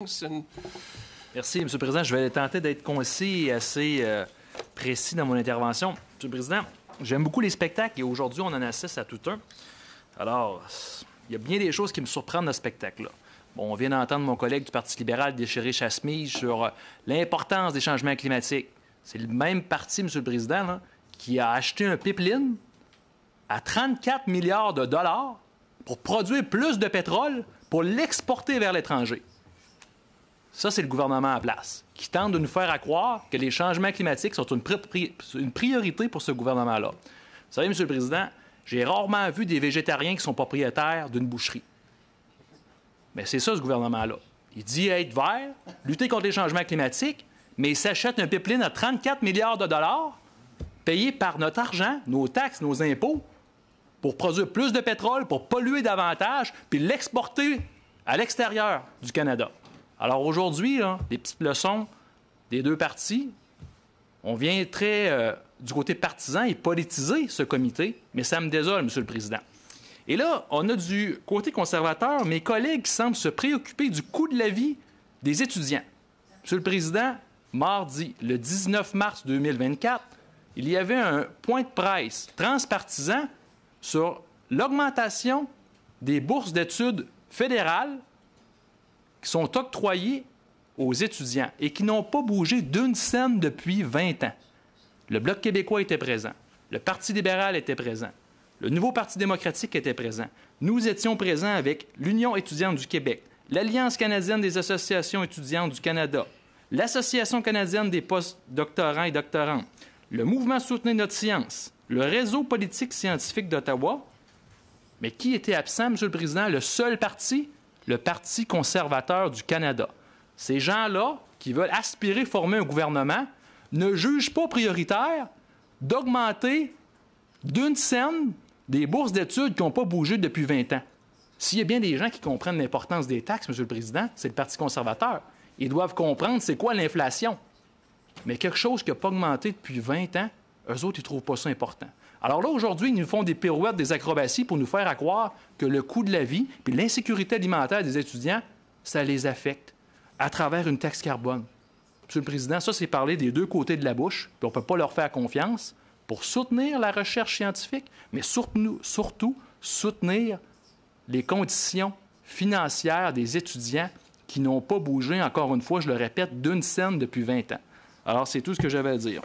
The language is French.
Merci, M. le Président. Je vais tenter d'être concis et assez précis dans mon intervention. M. le Président, j'aime beaucoup les spectacles et aujourd'hui, on en assiste à tout un. Alors, il y a bien des choses qui me surprennent dans ce spectacle-là. Bon, on vient d'entendre mon collègue du Parti libéral déchirer Chasse-Mige sur l'importance des changements climatiques. C'est le même parti, M. le Président, là, qui a acheté un pipeline à 34 milliards de dollars pour produire plus de pétrole pour l'exporter vers l'étranger. Ça, c'est le gouvernement en place, qui tente de nous faire croire que les changements climatiques sont une priorité pour ce gouvernement-là. Vous savez, M. le Président, j'ai rarement vu des végétariens qui sont propriétaires d'une boucherie. Mais c'est ça, ce gouvernement-là. Il dit être vert, lutter contre les changements climatiques, mais il s'achète un pipeline à 34 milliards de dollars, payé par notre argent, nos taxes, nos impôts, pour produire plus de pétrole, pour polluer davantage, puis l'exporter à l'extérieur du Canada. Alors aujourd'hui, des petites leçons des deux partis. On vient très du côté partisan et politiser ce comité, mais ça me désole, M. le Président. Et là, on a du côté conservateur mes collègues qui semblent se préoccuper du coût de la vie des étudiants. M. le Président, mardi, le 19 mars 2024, il y avait un point de presse transpartisan sur l'augmentation des bourses d'études fédérales qui sont octroyés aux étudiants et qui n'ont pas bougé d'une scène depuis 20 ans. Le Bloc québécois était présent. Le Parti libéral était présent. Le Nouveau Parti démocratique était présent. Nous étions présents avec l'Union étudiante du Québec, l'Alliance canadienne des associations étudiantes du Canada, l'Association canadienne des post-doctorants et doctorantes, le Mouvement Soutenez notre science, le Réseau politique scientifique d'Ottawa. Mais qui était absent, M. le Président? Le seul parti? Le Parti conservateur du Canada. Ces gens-là, qui veulent aspirer former un gouvernement, ne jugent pas prioritaire d'augmenter d'une scène des bourses d'études qui n'ont pas bougé depuis 20 ans. S'il y a bien des gens qui comprennent l'importance des taxes, M. le Président, c'est le Parti conservateur. Ils doivent comprendre c'est quoi l'inflation. Mais quelque chose qui n'a pas augmenté depuis 20 ans, eux autres, ils ne trouvent pas ça important. Alors là, aujourd'hui, ils nous font des pirouettes, des acrobaties pour nous faire croire que le coût de la vie et l'insécurité alimentaire des étudiants, ça les affecte à travers une taxe carbone. Monsieur le Président, ça, c'est parler des deux côtés de la bouche, puis on ne peut pas leur faire confiance pour soutenir la recherche scientifique, mais surtout soutenir les conditions financières des étudiants qui n'ont pas bougé, encore une fois, je le répète, d'une scène depuis 20 ans. Alors, c'est tout ce que j'avais à dire.